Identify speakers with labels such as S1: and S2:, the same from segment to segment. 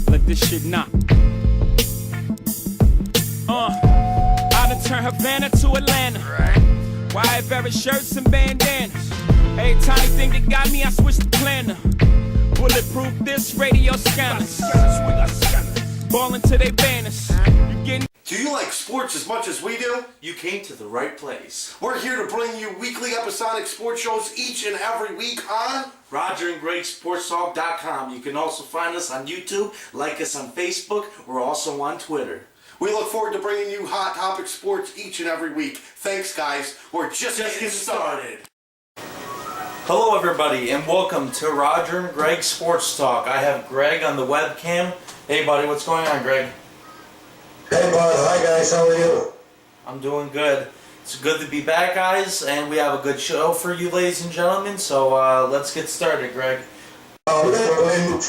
S1: Let this shit knock. I done turned Havana to Atlanta. Wide Barrett shirts and bandanas. Every tiny thing that got me, I switched the planner. Bulletproof this radio scanners. Ballin' to they banners. You getting?
S2: Do you like sports as much as we do?
S3: You came to the right place.
S2: We're here to bring you weekly episodic sports shows each and every week on
S3: RogerandGregSportsTalk.com. You can also find us on YouTube, like us on Facebook. We're also on Twitter.
S2: We look forward to bringing you hot topic sports each and every week. Thanks, guys. We're just getting started.
S3: Hello, everybody, and welcome to Roger and Greg Sports Talk. I have Greg on the webcam. Hey, buddy, what's going on, Greg?
S4: Hey, bud. Hi, guys. How are you?
S3: I'm doing good. It's good to be back, guys, and we have a good show for you, ladies and gentlemen. So let's get started, Greg.
S4: We're going to go into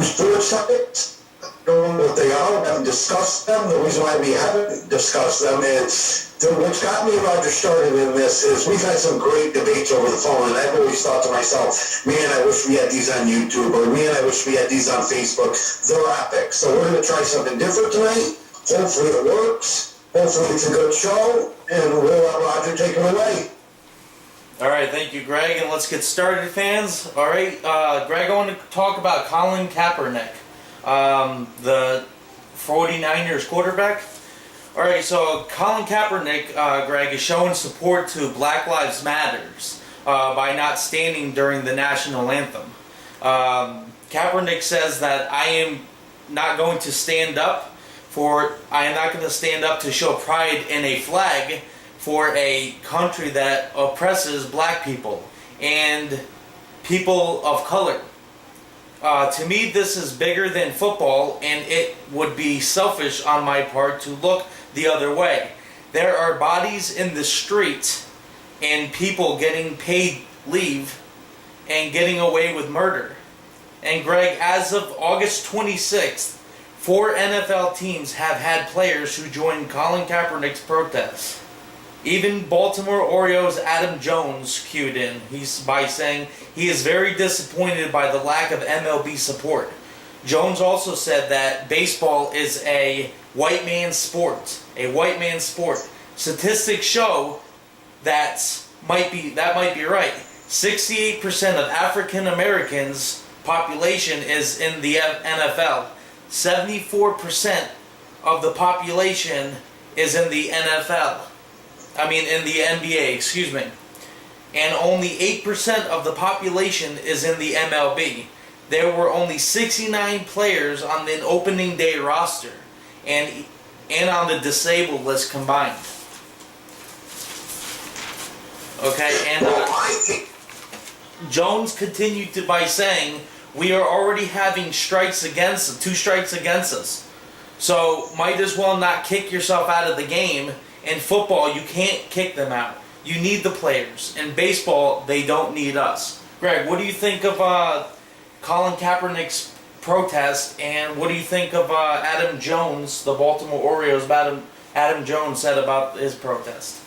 S4: sports topics. Know what they are. We haven't discussed them. The reason why we haven't discussed them is what's got me and Roger started in this is we've had some great debates over the phone, and I've always thought to myself, man, I wish we had these on YouTube, or man, I wish we had these on Facebook. They're epic. So we're going to try something different tonight. Hopefully it works. Hopefully it's a good show, and we'll let Roger take it away.
S3: All right, thank you, Greg, and let's get started, fans. All right, Greg, I want to talk about Colin Kaepernick, the 49ers quarterback. All right, so Colin Kaepernick, Greg, is showing support to Black Lives Matters by not standing during the national anthem. Kaepernick says that I am not going to stand up to show pride in a flag for a country that oppresses black people and people of color. To me, this is bigger than football, and it would be selfish on my part to look the other way. There are bodies in the street and people getting paid leave and getting away with murder. And Greg, as of August 26th, 4 NFL teams have had players who joined Colin Kaepernick's protests. Even Baltimore Orioles' Adam Jones cued in by saying he is very disappointed by the lack of MLB support. Jones also said that baseball is a white man's sport. A white man's sport. Statistics show that might be right. 68% of African Americans' population is in the NFL. 74% of the population is in the NFL. In the NBA, excuse me. And only 8% of the population is in the MLB. There were only 69 players on the opening day roster and on the disabled list combined. Okay, and Jones continued by saying, we are already having two strikes against us. So might as well not kick yourself out of the game. In football, you can't kick them out. You need the players. In baseball, they don't need us. Greg, what do you think of Colin Kaepernick's protest, and what do you think of Adam Jones, the Baltimore Orioles, Adam Jones said about his protest?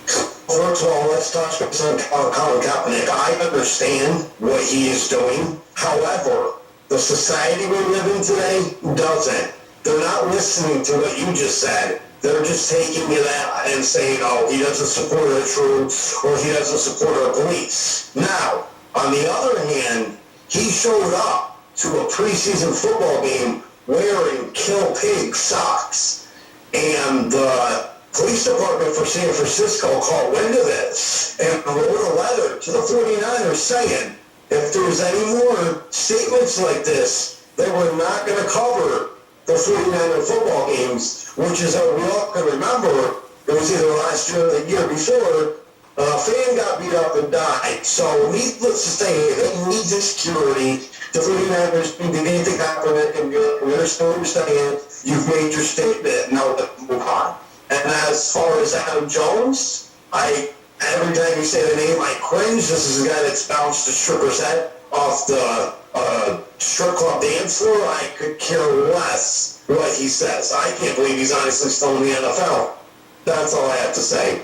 S4: First of all, let's touch on Colin Kaepernick. I understand what he is doing. However, the society we live in today doesn't. They're not listening to what you just said. They're just taking you that and saying, oh, he doesn't support our troops or he doesn't support our police. Now, on the other hand, he showed up to a preseason football game wearing Kill Pig socks. And the police department for San Francisco caught wind of this and wrote a letter to the 49ers saying, if there's any more statements like this, they were not going to cover the 49er football games, which is we all can remember, it was either last year or the year before, a fan got beat up and died. So needless to say, they need security. The 49ers need anything happen that can be like, we understand what you're saying, you've made your statement, now let's move on. And as far as Adam Jones, every time you say the name, I cringe. This is a guy that's bounced a stripper's head off the strip club dance floor, I could care less what he says. I can't believe he's honestly still in the NFL. That's all I have to say.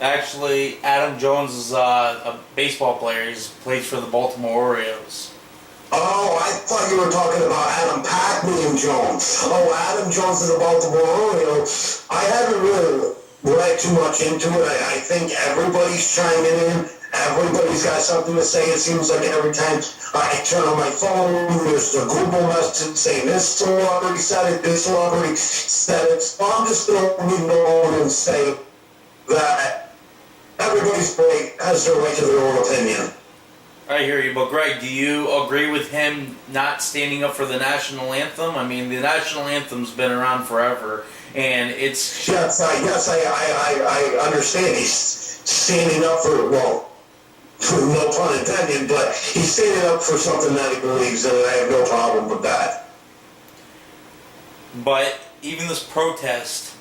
S3: Actually, Adam Jones is a baseball player. He plays for the Baltimore Orioles.
S4: Oh, I thought you were talking about Adam Pac-Man Jones. Oh, Adam Jones is a Baltimore Oriole. I haven't really read too much into it. I think everybody's chiming in. Everybody's got something to say. It seems like every time I turn on my phone, there's the Google message saying this celebrity said it, this celebrity said it. So I'm just going to leave it alone and say that everybody's right, has their right to their own opinion.
S3: I hear you, but Greg, do you agree with him not standing up for the national anthem? I mean, the national anthem's been around forever, and it's...
S4: Yes, I understand. He's standing up for, well, no pun intended, but he's standing up for something that he believes in, and I have no problem with that.
S3: But even this protest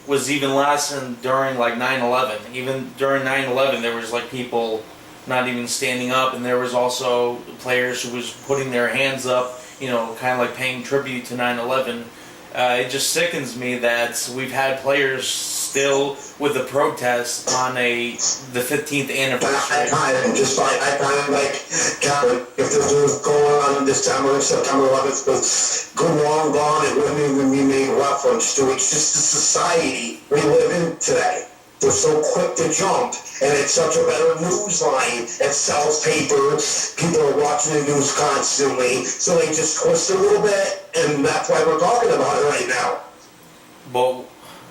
S3: was even lasting during, like, 9/11. Even during 9/11, there was, like, people not even standing up, and there was also players who was putting their hands up, you know, kind of like paying tribute to 9/11. It just sickens me that we've had players still with the protest on the 15th anniversary.
S4: I kind of like, God, if this was going on in December, September 11th was good long gone, it wouldn't even be made reference to. It's just the society we live in today. They're so quick to jump, and it's such a better news line. It sells paper. People are watching the news constantly, so they just twist it a little bit, and that's why we're talking about it right now.
S3: But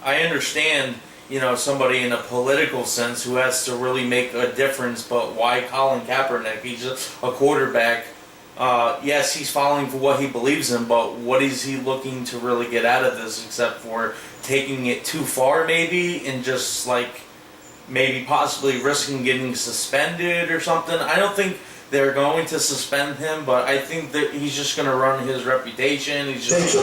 S3: I understand, you know, somebody in a political sense who has to really make a difference, but why Colin Kaepernick? He's just a quarterback. Yes, he's following for what he believes in, but what is he looking to really get out of this except for taking it too far maybe and just like maybe possibly risking getting suspended or something? I don't think they're going to suspend him, but I think that he's just going to run his reputation. He's just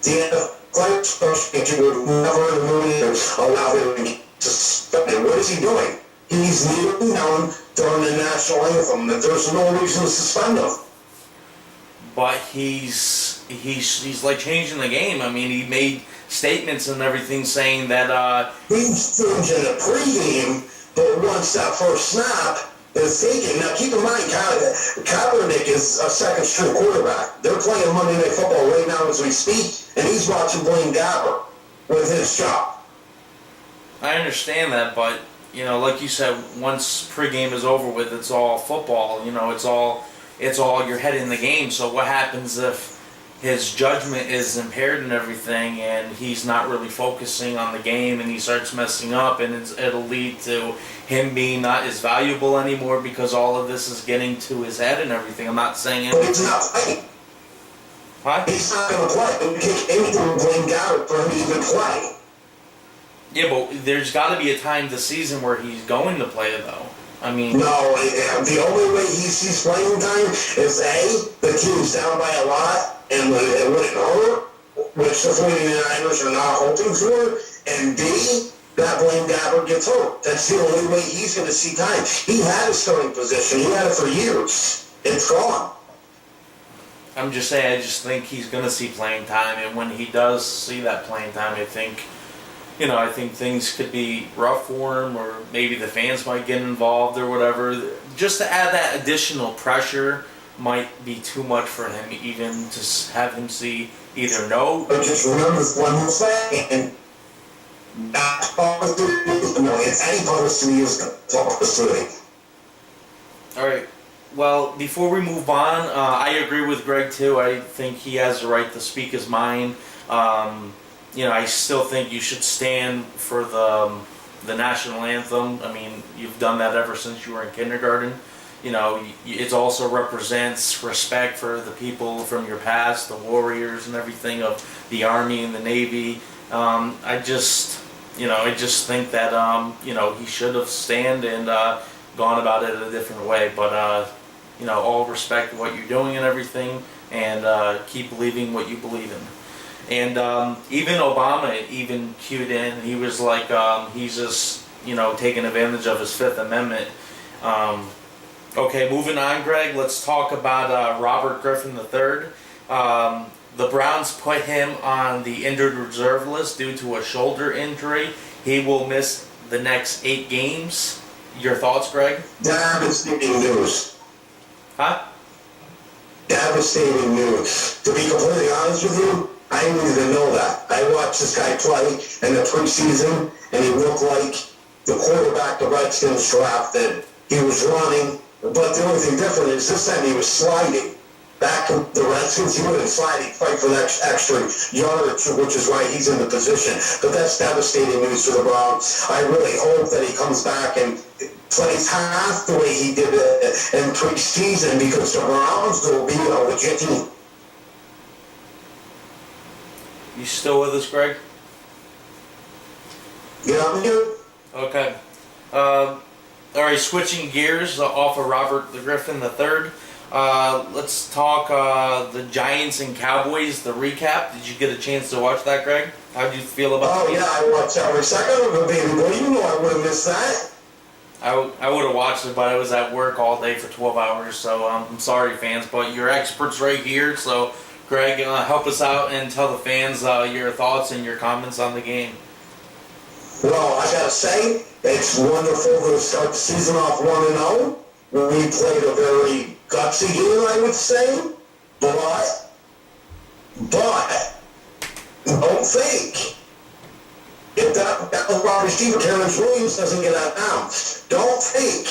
S4: The players would never in a million allow him to get suspended. What is he doing? He's kneeling down during the national anthem. There's no reason to suspend him.
S3: But he's like changing the game. I mean, he made statements and everything saying that
S4: He's changing the pregame, but once that first snap is taken, now keep in mind, Kaepernick is a second string quarterback. They're playing Monday Night Football right now as we speak, and he's watching Blaine Gabbert with his job.
S3: I understand that, but you know, like you said, once pregame is over with, it's all football. You know, it's all your head in the game. So what happens if his judgment is impaired and everything, and he's not really focusing on the game, and he starts messing up, and it'll lead to him being not as valuable anymore because all of this is getting to his head and everything. I'm not saying
S4: But he's not playing.
S3: What?
S4: He's not going to play. It would take anything to Blaine Gabbert for him to even play.
S3: Yeah, but there's got to be a time this season where he's going to play, though. I mean...
S4: No, the only way he sees playing time is A, the team's down by a lot, and it wouldn't hurt, which the 49ers are not hoping for, and B, that Blaine Gabbert gets hurt. That's the only way he's going to see time. He had a starting position. He had it for years. It's gone.
S3: I'm just saying, I just think he's going to see playing time, and when he does see that playing time, I think things could be rough for him, or maybe the fans might get involved or whatever. Just to add that additional pressure might be too much for him, even to have him see either no.
S4: But just remember one thing, not publicity, no, it's any publicity is publicity.
S3: All right. Well, before we move on, I agree with Greg too. I think he has the right to speak his mind. I still think you should stand for the national anthem. I mean, you've done that ever since you were in kindergarten. You know, it also represents respect for the people from your past, the warriors and everything of the Army and the Navy. I just think that he should have stand and gone about it a different way. But all respect what you're doing and everything, and keep believing what you believe in. And even Obama even cued in. He was like, he's just, taking advantage of his Fifth Amendment. Okay, moving on, Greg. Let's talk about Robert Griffin III. The Browns put him on the injured reserve list due to a shoulder injury. He will miss the next 8 games. Your thoughts, Greg?
S4: Devastating news.
S3: Huh?
S4: Devastating news. To be completely honest with you, I didn't even know that. I watched this guy play in the preseason, and he looked like the quarterback the Redskins drafted. He was running, but the only thing different is this time he was sliding. Back in the Redskins, he wouldn't slide, he'd fight for that extra yardage, which is why he's in the position. But that's devastating news for the Browns. I really hope that he comes back and plays half the way he did in preseason, because the Browns will be a legit team.
S3: You still with us, Greg?
S4: Yeah, I'm here.
S3: Okay. All right, switching gears off of Robert the Griffin III. Let's talk the Giants and Cowboys, the recap. Did you get a chance to watch that, Greg? How did you feel about
S4: Oh, yeah, I watched every second of it, baby. Well, you know I would have missed that.
S3: I would have watched it, but I was at work all day for 12 hours, so I'm sorry, fans, but you're experts right here. So, Greg, help us out and tell the fans your thoughts and your comments on the game.
S4: Well, I gotta say, it's wonderful to start the season off 1-0. We played a very gutsy game, I would say, but don't think if that wide receiver Terrence Williams doesn't get announced, don't think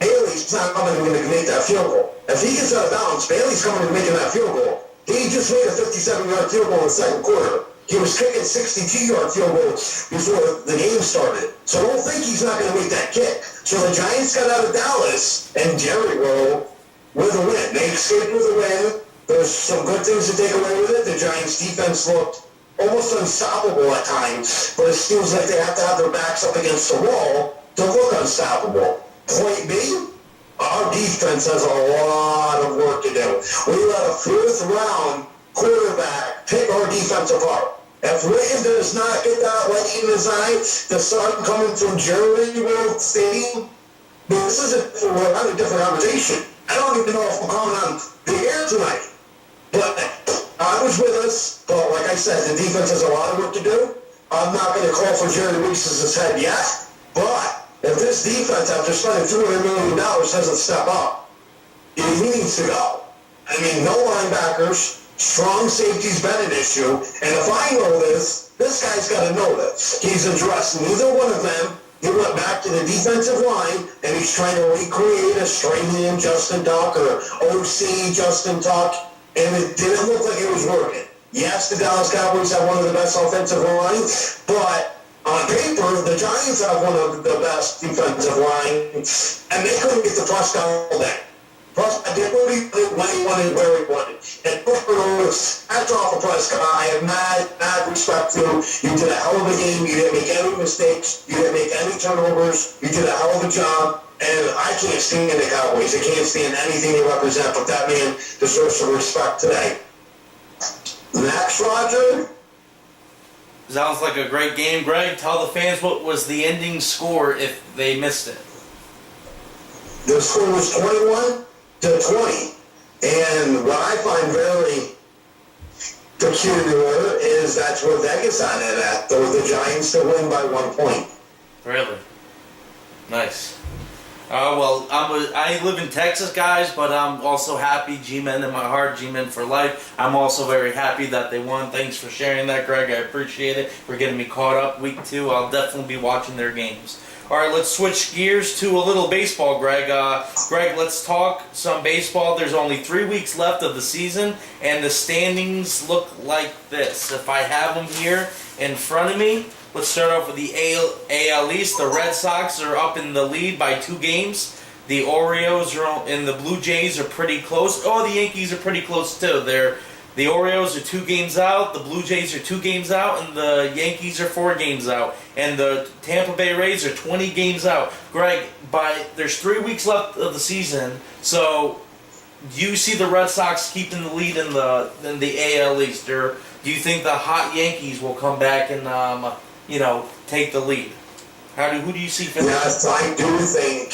S4: Bailey's not coming to make that field goal. If he gets out of bounds, Bailey's coming to making that field goal. He just made a 57-yard field goal in the second quarter. He was kicking 62-yard field goals before the game started. So don't think he's not going to make that kick. So the Giants got out of Dallas and Jerry World with a win. They escaped with a win. There's some good things to take away with it. The Giants' defense looked almost unstoppable at times, but it seems like they have to have their backs up against the wall to look unstoppable. Point B, our defense has a lot of work to do. We let a 4th-round quarterback pick our defense apart. If Witten does not get that light in his eye, the sun coming from Jerry World Stadium, this is we're having a different conversation. I don't even know if we're coming on the air tonight. But I was with us, but like I said, the defense has a lot of work to do. I'm not going to call for Jerry Reese's head yet, but if this defense, after spending $200 million, doesn't step up, he needs to go. I mean, no linebackers. Strong safety's been an issue, and if I know this guy's got to know this. He's addressed neither one of them. He went back to the defensive line, and he's trying to recreate a Strahan Justin Tuck or OC Justin Tuck, and it didn't look like it was working. Yes, the Dallas Cowboys have one of the best offensive lines, but on paper, the Giants have one of the best defensive lines, and they couldn't get the Prescott all day. Prescott did what he wanted, where he wanted. And after off of Prescott, I have mad respect for you. You did a hell of a game. You didn't make any mistakes. You didn't make any turnovers. You did a hell of a job. And I can't stand the Cowboys. I can't stand anything they represent, but that man deserves some respect today. Next, Roger.
S3: Sounds like a great game, Greg. Tell the fans what was the ending score if they missed it.
S4: The score was 21-20. And what I find very peculiar is that's where Vegas had it at, though the Giants to win by 1 point.
S3: Really? Nice. Well, I live in Texas, guys, but I'm also happy. G-Men in my heart, G-Men for life. I'm also very happy that they won. Thanks for sharing that, Greg. I appreciate it. We're getting me caught up. Week 2, I'll definitely be watching their games. All right, let's switch gears to a little baseball, Greg. Greg, let's talk some baseball. There's only 3 weeks left of the season, and the standings look like this. If I have them here in front of me, let's start off with the AL East. The Red Sox are up in the lead by 2 games. The Orioles and the Blue Jays are pretty close. Oh, the Yankees are pretty close too. The Orioles are 2 games out, the Blue Jays are 2 games out, and the Yankees are 4 games out. And the Tampa Bay Rays are 20 games out. Greg, there's 3 weeks left of the season, so do you see the Red Sox keeping the lead in the AL East, or do you think the hot Yankees will come back and take the lead? Who do you see finishing?
S4: Yes, I do think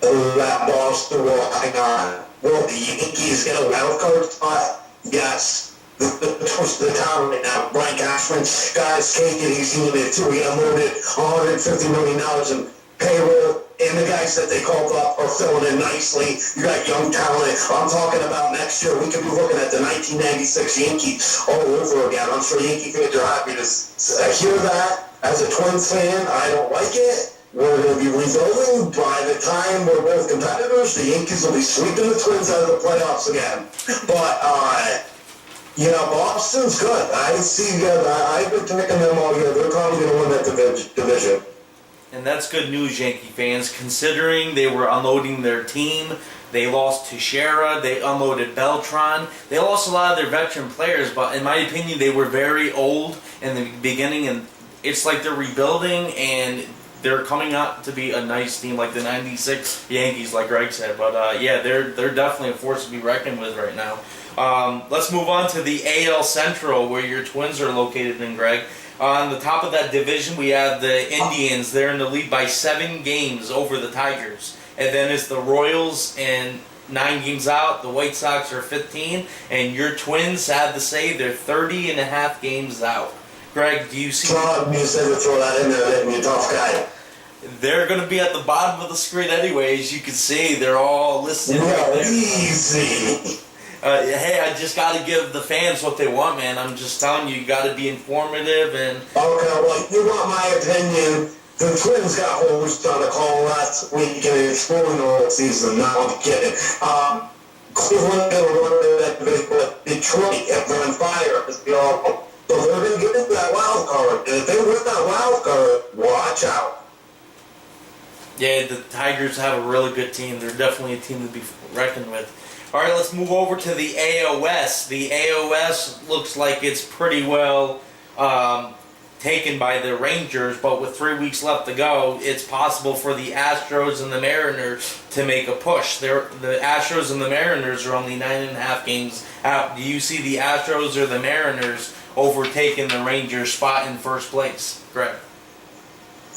S4: that Boston will hang on. Will the Yankees get a wild card spot? Yes. The town right now, Brian Cashman, guys, taking it easy with it too. We unloaded $150 million in payroll, and the guys that they called up are filling in nicely. You got young talent. I'm talking about next year. We could be looking at the 1996 Yankees all over again. I'm sure Yankee fans are happy to hear that. As a Twins fan, I don't like it. We're going to be rebuilding. By the time we're both competitors, the Yankees will be sweeping the Twins out of the playoffs again. But, Boston's good. I've been picking them all year. They're probably going to win that division.
S3: And that's good news, Yankee fans, considering they were unloading their team. They lost Teixeira, they unloaded Beltran. They lost a lot of their veteran players, but in my opinion, they were very old in the beginning, and it's like they're rebuilding, and they're coming out to be a nice team like the 96 Yankees, like Greg said. But they're definitely a force to be reckoned with right now. Let's move on to the AL Central, where your Twins are located in, Greg. On the top of that division, we have the Indians. They're in the lead by 7 games over the Tigers. And then it's the Royals, and 9 games out. The White Sox are 15. And your Twins, sad to say, they're 30.5 games out. Greg, do you see...
S4: You said to throw that in there, you're a tough guy.
S3: They're going to be at the bottom of the screen anyway. As you can see, they're all listed right there.
S4: Easy.
S3: Hey, I just got to give the fans what they want, man. I'm just telling you, you got to be informative and...
S4: Okay, well, you want my opinion. The Twins got hosed on a call last week and exploring the whole season. No, I'm kidding. Cleveland will run that division, but Detroit, if they're on fire, as we all know. So they're going to get into that wild card. And if they win that wild card, watch out.
S3: Yeah, the Tigers have a really good team. They're definitely a team to be reckoned with. All right, let's move over to the AOS. The AOS looks like it's pretty well taken by the Rangers, but with 3 weeks left to go, it's possible for the Astros and the Mariners to make a push. The Astros and the Mariners are only 9.5 games out. Do you see the Astros or the Mariners overtaking the Rangers' spot in first place, Greg?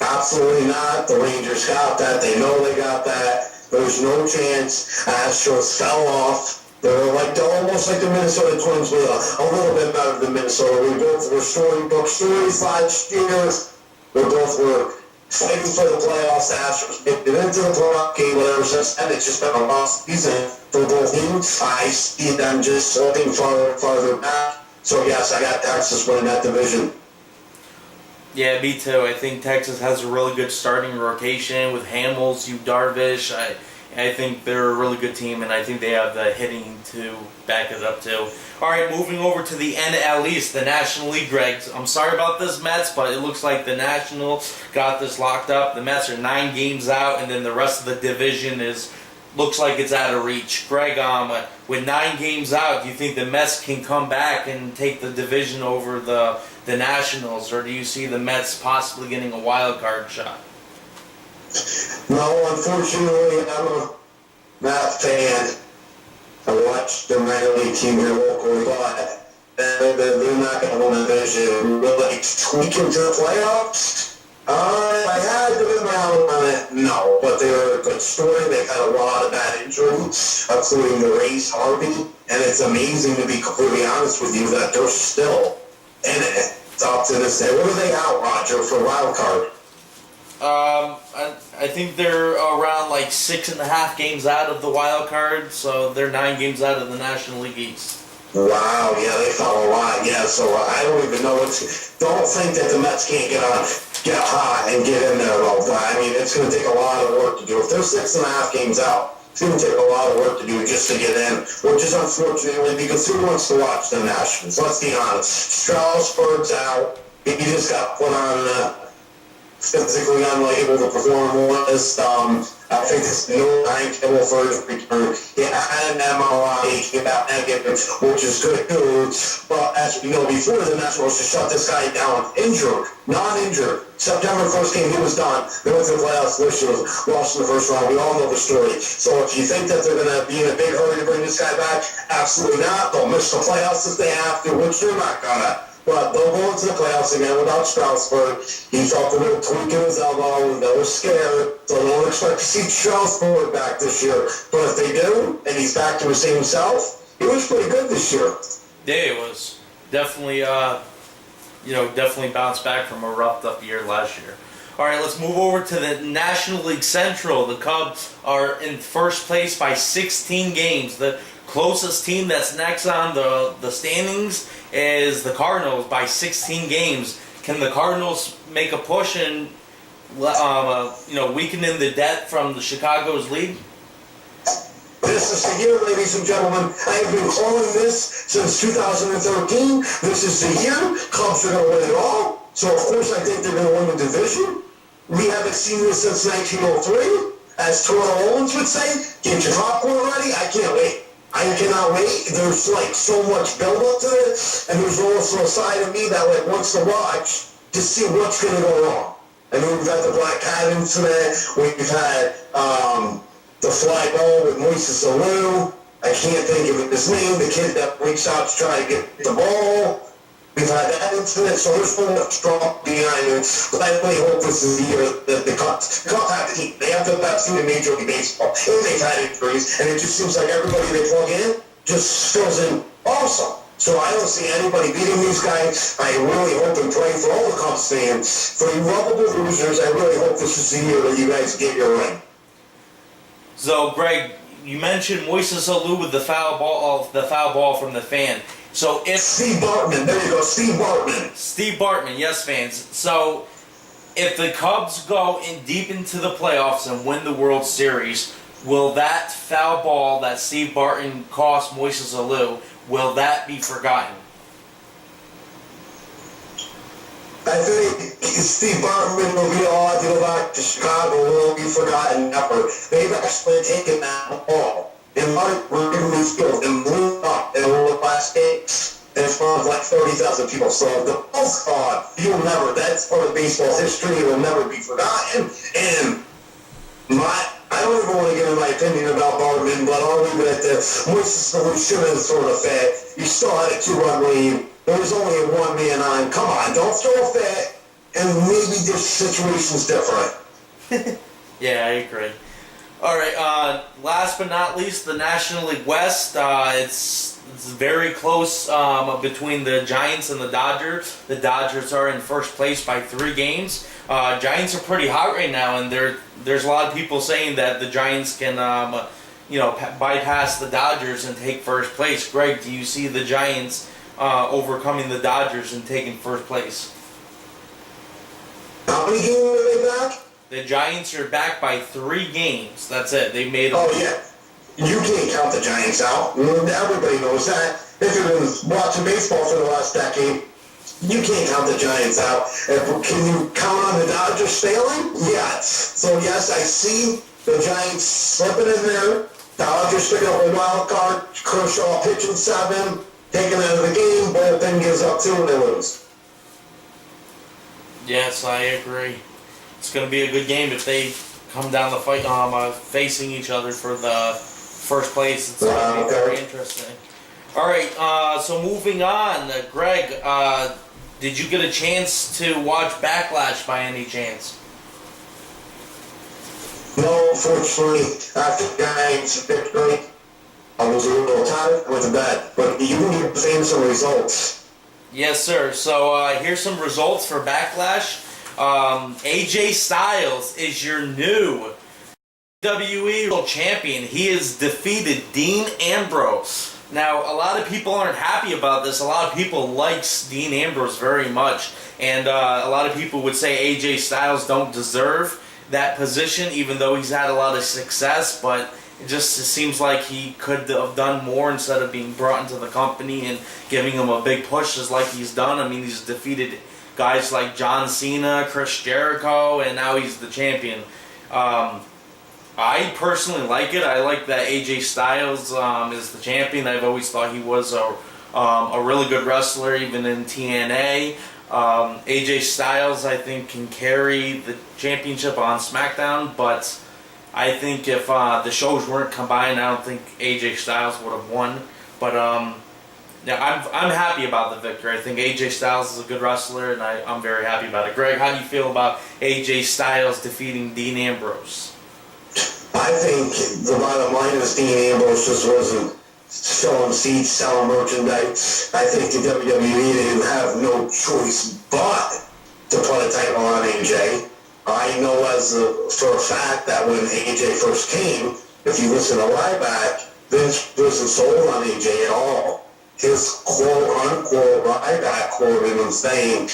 S4: Absolutely not. The Rangers got that. They know they got that. There's no chance. Astros fell off. They're almost like the Minnesota Twins, with a little bit better than Minnesota. We both were stories last year. We both were fighting for the playoffs. Astros made it into the playoff game, whatever since then. It's just been a lost season for both teams. I see them just slipping farther and farther back. So yes, I got Texas winning that division.
S3: Yeah, me too. I think Texas has a really good starting rotation with Hamels, Yu Darvish. I think they're a really good team, and I think they have the hitting to back it up too. All right, moving over to the NL East, the National League, Greg. I'm sorry about this, Mets, but it looks like the National got this locked up. The Mets are 9 games out, and then the rest of the division looks like it's out of reach. Greg, with 9 games out, do you think the Mets can come back and take the division over the Nationals, or do you see the Mets possibly getting a wild card shot?
S4: No, unfortunately, I'm a Mets fan. I watched the minor league team here locally, but they're not going to win the division. Really tweaking to the playoffs? I had to be around on it. No, but they're a good story. They've had a lot of bad injuries, including the Rays Harvey, and it's amazing, to be completely honest with you, that they're still in it up to this day. What are they out, Roger, for wild card?
S3: I think they're around 6.5 games out of the wild card, so they're 9 games out of the National League East.
S4: Wow, yeah, they fell a lot. Yeah, so I don't even know don't think that the Mets can't get hot and get in there, though. I mean, it's going to take a lot of work to do. If they're 6.5 games out, it's going to take a lot of work to do just to get in, which is unfortunately because who wants to watch the Nationals? Let's be honest. Strasburg's out. He just got put on physically unable to perform list. I think there's no timetable for his return. He had an MRI, he came out negative, which is good news. But as we know, before the Nationals to shut this guy down, injured, non-injured, September 1st game, he was done. They went to the playoffs this year, lost in the first round. We all know the story. So if you think that they're going to be in a big hurry to bring this guy back, absolutely not. They'll miss the playoffs if they have to, which they're not going to. But they'll go into the playoffs again without Strasburg. He felt a little tweak in his elbow. They were scared. So don't expect to see Strasburg back this year. But if they do, and he's back to his same self, he was pretty good this year.
S3: Yeah, it was definitely, definitely bounced back from a roughed up year last year. All right, let's move over to the National League Central. The Cubs are in first place by 16 games. The closest team that's next on the standings is the Cardinals by 16 games. Can the Cardinals make a push and weakening the debt from the Chicago's lead?
S4: This is the year, ladies and gentlemen. I have been calling this since 2013. This is the year. Cubs are going to win it all. So, of course, I think they're going to win the division. We haven't seen this since 1903. As Terrell Owens would say, get your popcorn ready. I can't wait. I cannot wait. There's like so much build-up to it. And there's also a side of me that wants to watch to see what's going to go wrong. I mean, we've had the Black Cat incident. We've had the fly ball with Moises Alou. I can't think of his name. The kid that reached out to try to get the ball. We've had that incident, so there's so much strong behind it. But I really hope this is the year that the Cubs have to eat. They have the best team in Major League Baseball. And they've had injuries, and it just seems like everybody they plug in just fills in awesome. So I don't see anybody beating these guys. I really hope and pray for all the Cubs fans. For you lovable losers, I really hope this is the year that you guys get your ring.
S3: So, Greg, you mentioned Moises Alou with the foul ball from the fan. So if
S4: Steve Bartman, there you go, Steve Bartman.
S3: Steve Bartman, yes, fans. So if the Cubs go in deep into the playoffs and win the World Series, will that foul ball that Steve Bartman cost Moises Alou, will that be forgotten?
S4: I think Steve Bartman will be allowed to go back to Chicago, will be forgotten never. They've actually taken that ball and really skilled and blew up in the last game. And it's front of like 30,000 people. So the ball's gone. You'll never, that's part of baseball history. It will never be forgotten. And I don't even want to give my opinion about Bartman, but I'll leave it at this. Moises Alou should have sort of fit. You still had a 2-run lead. There was only a 1-man on. Come on, don't throw a fit. And maybe this situation's different.
S3: Yeah, I agree. All right, last but not least, the National League West. It's very close between the Giants and the Dodgers. The Dodgers are in first place by 3 games. Giants are pretty hot right now, and there's a lot of people saying that the Giants can, bypass the Dodgers and take first place. Greg, do you see the Giants overcoming the Dodgers and taking first place?
S4: How many games are they back?
S3: The Giants are back by 3 games. That's it. They made them.
S4: Oh, yeah. You can't count the Giants out. Everybody knows that. If you've been watching baseball for the last decade, you can't count the Giants out. Can you count on the Dodgers failing? Yes. So, yes, I see the Giants slipping in there. Dodgers picking up a wild card. Kershaw pitching 7, taking out of the game. Bullpen gives up 2 and they lose.
S3: Yes, I agree. It's going to be a good game if they come down the fight, facing each other for the first place. It's going to be very interesting. All right, so moving on, Greg, did you get a chance to watch Backlash by any chance?
S4: No, unfortunately, after the Giants victory, I was a little tired. I went to bed. But you can give fans some results.
S3: Yes, sir. So here's some results for Backlash. AJ Styles is your new WWE World Champion. He has defeated Dean Ambrose. Now, a lot of people aren't happy about this. A lot of people likes Dean Ambrose very much. And a lot of people would say AJ Styles don't deserve that position, even though he's had a lot of success. But it seems like he could have done more instead of being brought into the company and giving him a big push just like he's done. I mean, he's defeated guys like John Cena, Chris Jericho, and now he's the champion. I personally like it. I like that AJ Styles is the champion. I've always thought he was a a really good wrestler, even in TNA. AJ Styles, I think, can carry the championship on SmackDown, but I think if the shows weren't combined, I don't think AJ Styles would have won. But yeah, I'm happy about the victory. I think AJ Styles is a good wrestler, and I'm very happy about it. Greg, how do you feel about AJ Styles defeating Dean Ambrose?
S4: I think the bottom line is Dean Ambrose just wasn't selling seats, selling merchandise. I think the WWE didn't have no choice but to put a title on AJ. I know for a fact that when AJ first came, if you listen to Ryback, Vince wasn't sold on AJ at all. His quote-unquote Ryback quoted him saying,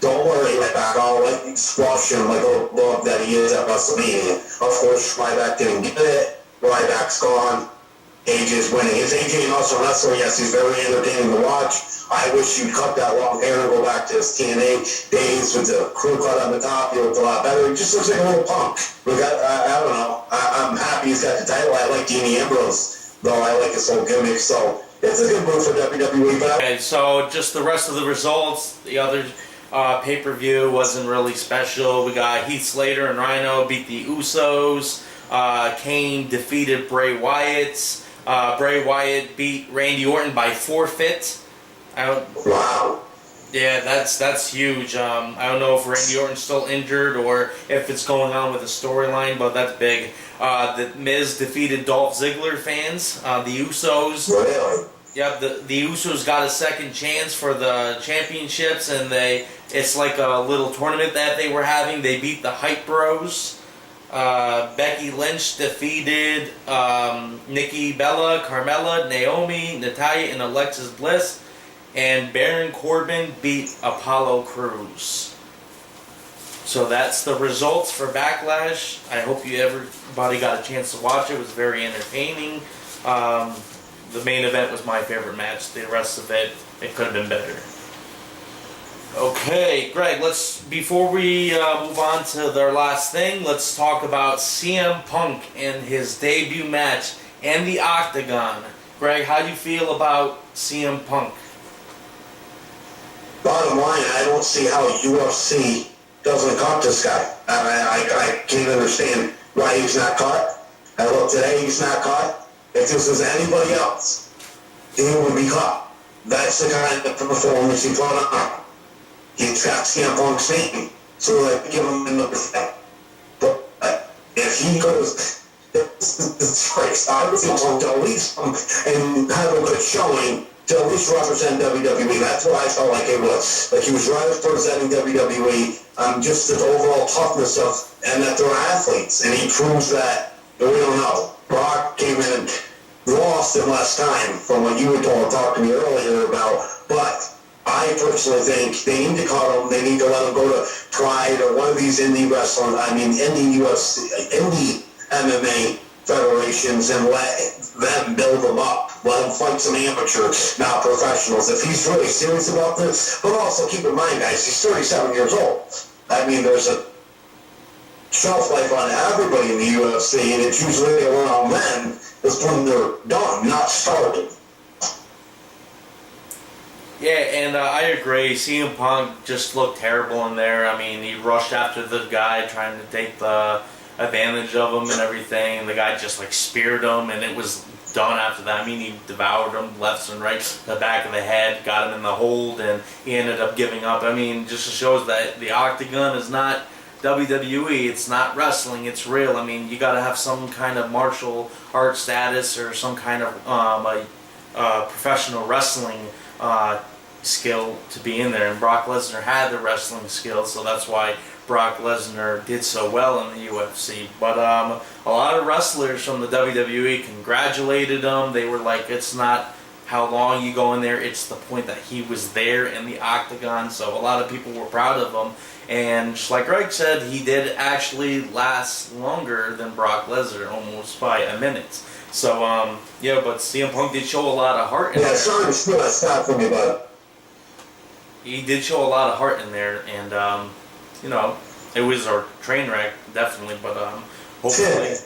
S4: "Don't worry, Ryback, I'll let you squash him like a bug that he is at WrestleMania." Of course, Ryback didn't get it. Ryback's gone. AJ's winning. Is AJ an awesome wrestler? Yes, he's very entertaining to watch. I wish you'd cut that long hair and go back to his TNA days with the crew cut on the top. He looked a lot better. He just looks like a little punk. Look, I don't know. I'm happy he's got the title. I like Dean Ambrose, though. I like his whole gimmick. So it's a good move for WWE. But
S3: Okay, so just the rest of the results. The other pay-per-view wasn't really special. We got Heath Slater and Rhino beat the Usos. Kane defeated Bray Wyatt. Bray Wyatt beat Randy Orton by forfeit.
S4: wow.
S3: Yeah, that's huge. I don't know if Randy Orton's still injured or if it's going on with the storyline, but that's big. The Miz defeated Dolph Ziggler fans. The Usos.
S4: Really?
S3: Yep, the Usos got a second chance for the championships, and it's like a little tournament that they were having. They beat the Hype Bros. Becky Lynch defeated Nikki Bella, Carmella, Naomi, Natalya, and Alexis Bliss. And Baron Corbin beat Apollo Crews. So that's the results for Backlash. I hope everybody got a chance to watch it. It was very entertaining. The main event was my favorite match. The rest of it could have been better. Okay, Greg, before we move on to their last thing, let's talk about CM Punk and his debut match and the Octagon. Greg, how do you feel about CM Punk?
S4: Bottom line, I don't see how UFC doesn't cut this guy. I can't understand why he's not cut. I look today, he's not cut. If this was anybody else, he would be cut. That's the kind of performance he put on. He's got CM Punk's name, so give him another thing. But if he goes, it's Christ, I would feel Punk to at least come and have a good showing to at least represent WWE. That's what I felt like it was. Like he was representing WWE, just the overall toughness of, and that they're athletes. And he proves that, we don't know. Brock came in and lost in less time from what you were talking to me earlier about. But I personally think they need to cut him. They need to let him go to Pride or one of these indie MMA federations and let them build them up. Let him fight some amateur, not professionals. If he's really serious about this, but also keep in mind, guys, he's 37 years old. I mean, there's a shelf life on everybody in the UFC, and it's usually around men. That's when they're done, not started.
S3: Yeah, and I agree. CM Punk just looked terrible in there. I mean, he rushed after the guy, trying to take the advantage of him and everything. And the guy just speared him, and it was done after that. I mean, he devoured him left and right, the back of the head, got him in the hold, and he ended up giving up. I mean, just shows that the Octagon is not WWE. It's not wrestling. It's real. I mean, you got to have some kind of martial art status or some kind of professional wrestling skill to be in there, and Brock Lesnar had the wrestling skill, so that's why Brock Lesnar did so well in the UFC. But a lot of wrestlers from the WWE congratulated him. They were like, it's not how long you go in there, it's the point that he was there in the Octagon. So a lot of people were proud of him, and just like Greg said, he did actually last longer than Brock Lesnar, almost by a minute. So yeah, but CM Punk did show a lot of heart in there.
S4: Sorry to steal that stat from you, bud.
S3: He did show a lot of heart in there, and it was a train wreck, definitely, but hopefully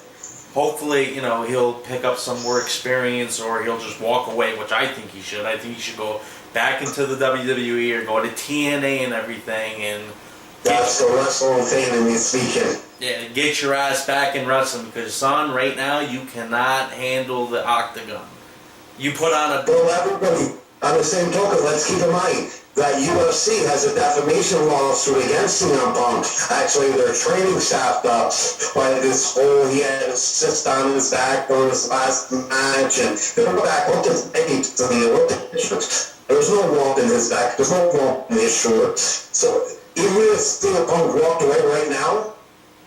S3: hopefully, he'll pick up some more experience, or he'll just walk away, which I think he should. I think he should go back into the WWE or go to TNA and everything, and
S4: that's the wrestling fan in me speaking.
S3: yeah, get your ass back in wrestling, because son, right now you cannot handle the octagon. You put on a
S4: Well, everybody, on the same token, let's keep in mind that UFC has a defamation lawsuit against CM Punk. Actually, their training staff by this whole, he had a cyst on his back during his last match, and they go back, look at the tapes, and they look at pictures. There's no wall in his back, there's no wall in his shirt. So, even if CM Punk walked away right now,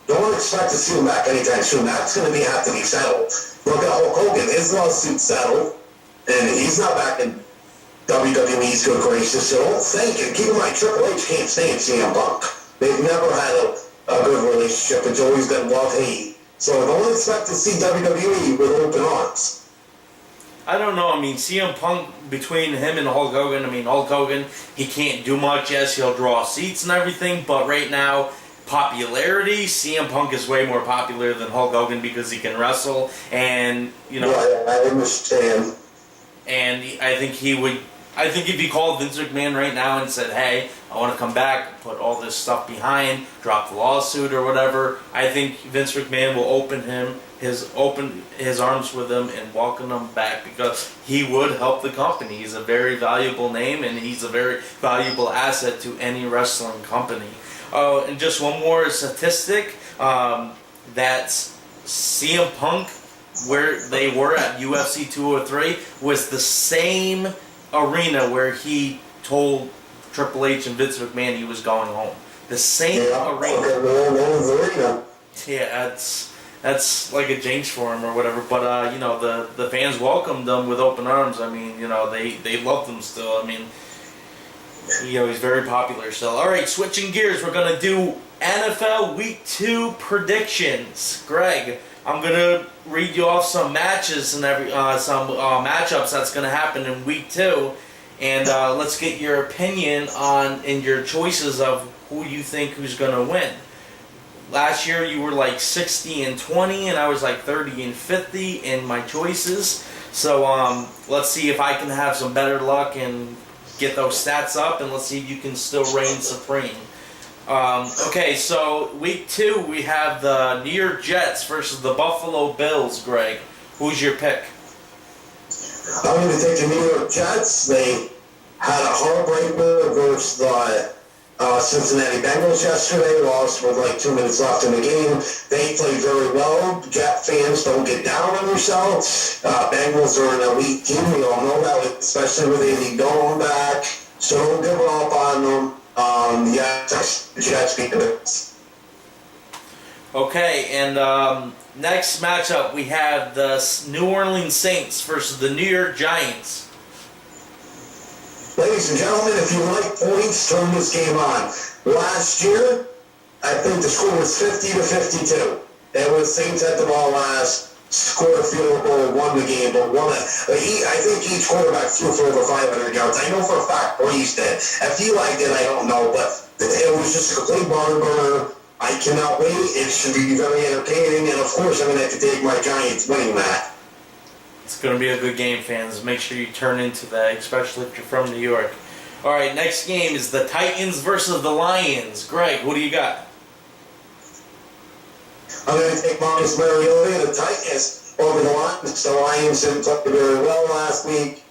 S4: don't expect to see him back anytime soon. That's going to have to be settled. Look at Hulk Hogan, his lawsuit's settled, and he's not back in WWE's good gracious, so don't think it. Keep in mind, Triple H can't stand CM Punk. They've never had a good relationship. It's always been love-hate. So don't expect to see WWE with open arms.
S3: I don't know. I mean, CM Punk, between him and Hulk Hogan, Hulk Hogan, he can't do much. Yes, he'll draw seats and everything, but right now, popularity, CM Punk is way more popular than Hulk Hogan because he can wrestle, and,
S4: Yeah, I understand.
S3: And I think if he called Vince McMahon right now and said, hey, I want to come back, put all this stuff behind, drop the lawsuit or whatever, I think Vince McMahon will open his arms with him and welcome him back, because he would help the company. He's a very valuable name, and he's a very valuable asset to any wrestling company. Oh, and just one more statistic, that's CM Punk, where they were at UFC 203, was the same arena where he told Triple H and Vince McMahon he was going home. The same arena. Yeah, that's like a jinx for him or whatever. But the fans welcomed him with open arms. They loved him still. He's very popular still. All right, switching gears, we're gonna do NFL Week 2 predictions. Greg, I'm gonna read you off some matches and some matchups that's gonna happen in Week 2, and let's get your opinion and your choices of who you think who's gonna win. Last year you were like 60-20, and I was like 30-50 in my choices. So let's see if I can have some better luck and get those stats up, and let's see if you can still reign supreme. Okay, so Week 2 we have the New York Jets versus the Buffalo Bills. Greg, who's your pick?
S4: I'm going to take the New York Jets. They had a heartbreaker versus the Cincinnati Bengals yesterday, lost with like 2 minutes left in the game. They played very well. Jet fans, don't get down on yourselves. Bengals are an elite team. We all know that, especially with Andy Dalton back. So don't give up on them. Jets beat the Bills.
S3: Okay, and next matchup we have the New Orleans Saints versus the New York Giants.
S4: Ladies and gentlemen, if you like points, turn this game on. Last year, I think the score was 50-52. It was Saints had the ball last, scored a field goal, won the game, but I think each quarterback threw for over 500 yards. I know for a fact Breeze did. If he liked it, I don't know, but it was just a complete barn burner. I cannot wait. It should be very entertaining, and of course, I'm going to have to take my Giants winning that.
S3: It's going to be a good game, fans. Make sure you turn into that, especially if you're from New York. All right, next game is the Titans versus the Lions. Greg, what do you got?
S4: I'm going to take Marcus Mariota and the Titans over the Lions. The Lions didn't play very well last week.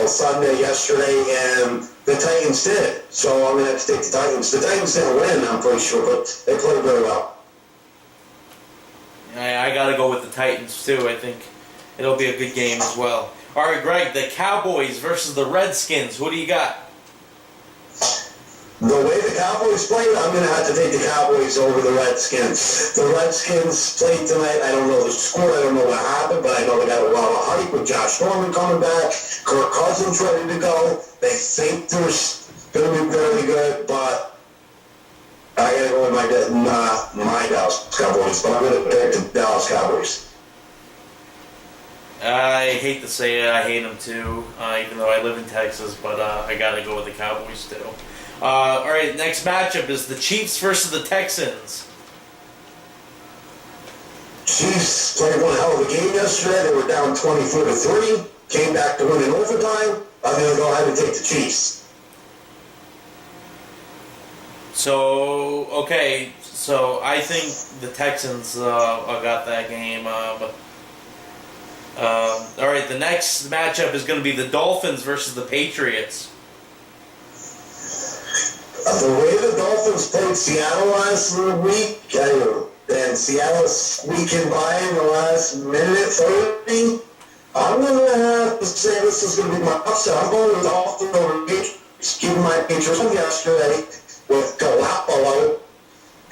S4: Sunday, yesterday, and the Titans did. So I'm going to have to take the Titans. The Titans didn't win, I'm pretty sure, but they played very well.
S3: I got to go with the Titans, too. I think it'll be a good game as well. All right, Greg, the Cowboys versus the Redskins. Who do you got?
S4: The way the Cowboys played, I'm going to have to take the Cowboys over the Redskins. The Redskins played tonight. I don't know the score. I don't know what happened, but I know they got a lot of hype with Josh Norman coming back. Kirk Cousins ready to go. They think they're going to be very good, but I got to go with my Dallas Cowboys, but I'm going to pick the Dallas Cowboys.
S3: I hate to say it, I hate them too, even though I live in Texas, but I got to go with the Cowboys too. All right, next matchup is the Chiefs versus the Texans.
S4: Chiefs played one hell of a game yesterday. They were down 24-3, came back to win in overtime. I'm going to go ahead and take the Chiefs.
S3: So, okay, so I think the Texans got that game. All right, the next matchup is going to be the Dolphins versus the Patriots.
S4: The way the Dolphins played Seattle last week, and Seattle squeaking by in the last minute 30, I'm going to have to say this is going to be my upset. I'm going with the Dolphins over Patriots, giving my Patriots yesterday with Garoppolo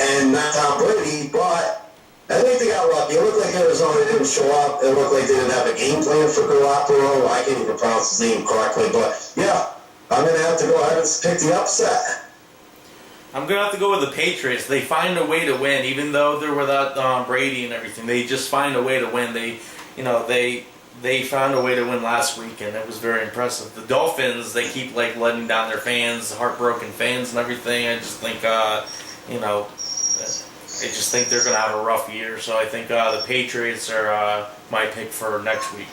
S4: and not Tom Brady, but I think they got lucky. It looked like Arizona didn't show up. It looked like they didn't have a game plan for Garoppolo. I can't even pronounce his name correctly, but yeah, I'm going to have to go ahead and pick the upset.
S3: I'm going to have to go with the Patriots. They find a way to win, even though they're without Brady and everything. They just find a way to win. They found a way to win last week, and it was very impressive. The Dolphins, they keep letting down their fans, heartbroken fans and everything. I just think, I just think they're going to have a rough year. So I think the Patriots are my pick for next week.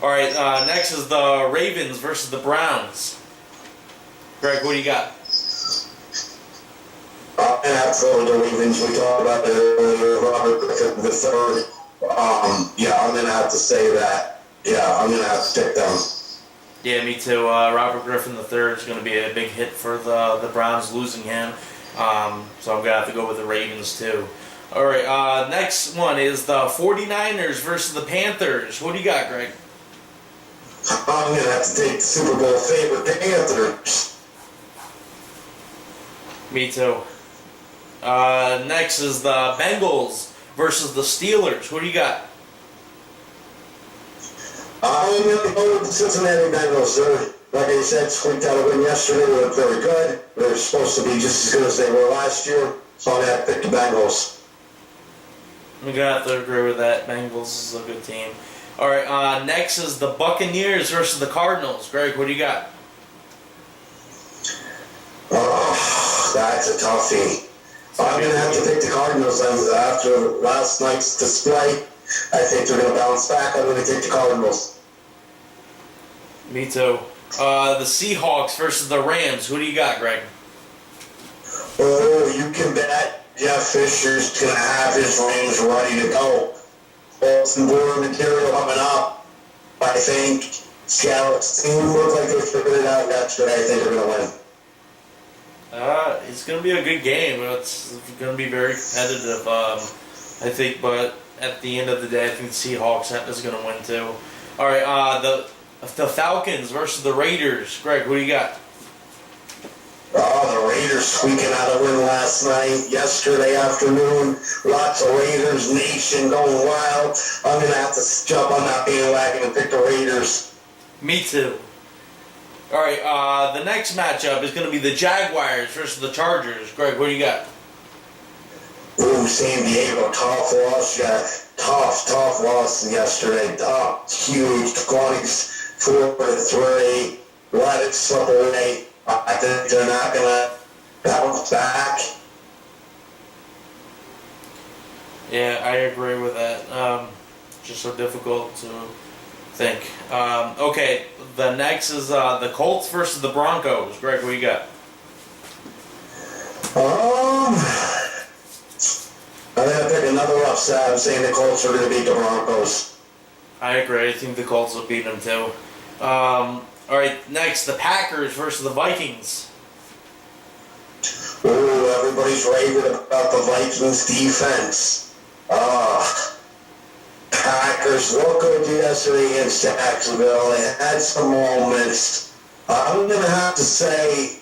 S3: All right, next is the Ravens versus the Browns. Greg, what do you got?
S4: And that's the Ravens. We talked about it earlier. Robert Griffin III. I'm going to have to say that. Yeah, I'm going to have to pick them.
S3: Yeah, me too. Robert Griffin III is going to be a big hit for the Browns losing him. So I'm going to have to go with the Ravens too. All right, next one is the 49ers versus the Panthers. What do you got, Greg?
S4: I'm going to have to take the Super Bowl favorite Panthers.
S3: Me too. Next is the Bengals versus the Steelers. Who do you got?
S4: I'm going to go with the Cincinnati Bengals. Like I said, squeaked out a win yesterday. They look very good. They're supposed to be just as good as they were last year. So I'm going to have to pick the Bengals.
S3: I'm going to have to agree with that. Bengals is a good team. All right, next is the Buccaneers versus the Cardinals. Greg, what do you got?
S4: Oh, that's a toughie. I'm going to have to pick the Cardinals after last night's display. I think they're going to bounce back. I'm going to take the Cardinals.
S3: Me too. The Seahawks versus the Rams. Who do you got, Greg?
S4: Oh, you can bet Jeff Fisher's going to have his Rams ready to go. Some more material coming up. I think Seattle's team looked like they figured it out yesterday. I think they're going to win.
S3: It's going to be a good game. It's going to be very competitive, I think, but at the end of the day, I think the Seahawks is going to win too. All right, the Falcons versus the Raiders. Greg, who do you got?
S4: Oh, the Raiders squeaking out a win last night, yesterday afternoon. Lots of Raiders Nation going wild. I'm going to have to jump on that bandwagon and pick the Raiders.
S3: Me too. All right, the next matchup is going to be the Jaguars versus the Chargers. Greg, what do you got?
S4: Ooh, San Diego, tough loss. Yeah, tough loss yesterday. Huge. 24-3. Let it slip away. I think they're not going to bounce back.
S3: Yeah, I agree with that. Just so difficult to think. Okay, the next is the Colts versus the Broncos. Greg, what you got?
S4: I'm going to pick another upset. I'm saying the Colts are going to beat the Broncos.
S3: I agree. I think the Colts will beat them too. All right, next, the Packers versus the Vikings.
S4: Ooh, everybody's raving about the Vikings defense. Packers looked good yesterday against Jacksonville. They had some moments. I'm going to have to say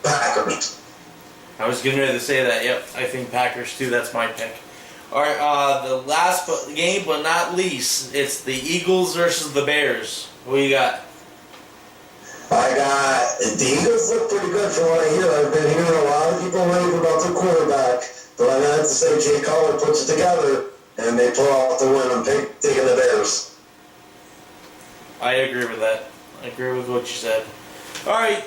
S4: Packers.
S3: I was getting ready to say that. Yep, I think Packers too. That's my pick. All right, the last game but not least, it's the Eagles versus the Bears. What do you got?
S4: The Eagles look pretty good from what I hear. I've been hearing a lot of people rave about their quarterback, but I'm going to have to say Jay Cutler puts it together and they pull off the win. I'm taking the Bears.
S3: I agree with that. I agree with what you said. All right,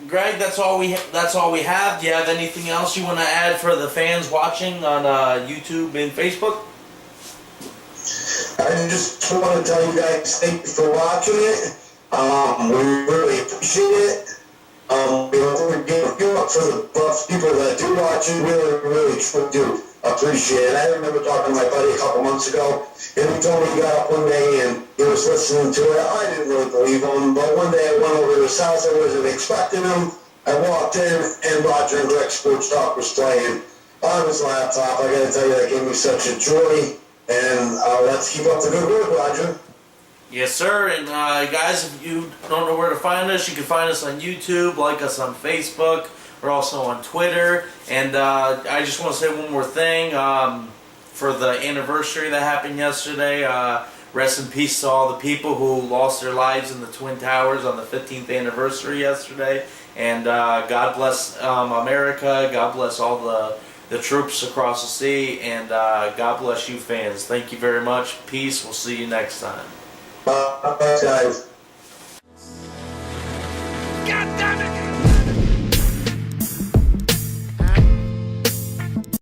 S3: Greg, that's all we have. Do you have anything else you want to add for the fans watching on YouTube and Facebook?
S4: I just want to tell you guys thank you for watching it. We really appreciate it. We don't give up for the buff people that do watch it. Really truly do appreciate it. I remember talking to my buddy a couple months ago, and he told me he got up one day and he was listening to it. I didn't really believe him, but one day I went over to his house. I wasn't expecting him. I walked in, and Roger and Greg Sports Talk was playing on his laptop. I gotta tell you, that gave me such a joy. And let's keep up the good work, Roger.
S3: Yes, sir. And guys, if you don't know where to find us, you can find us on YouTube, like us on Facebook. We're also on Twitter. And I just want to say one more thing. For the anniversary that happened yesterday, rest in peace to all the people who lost their lives in the Twin Towers on the 15th anniversary yesterday. And God bless America. God bless all the troops across the sea. And God bless you fans. Thank you very much. Peace. We'll see you next time.
S4: Bye, guys.
S1: God damn it!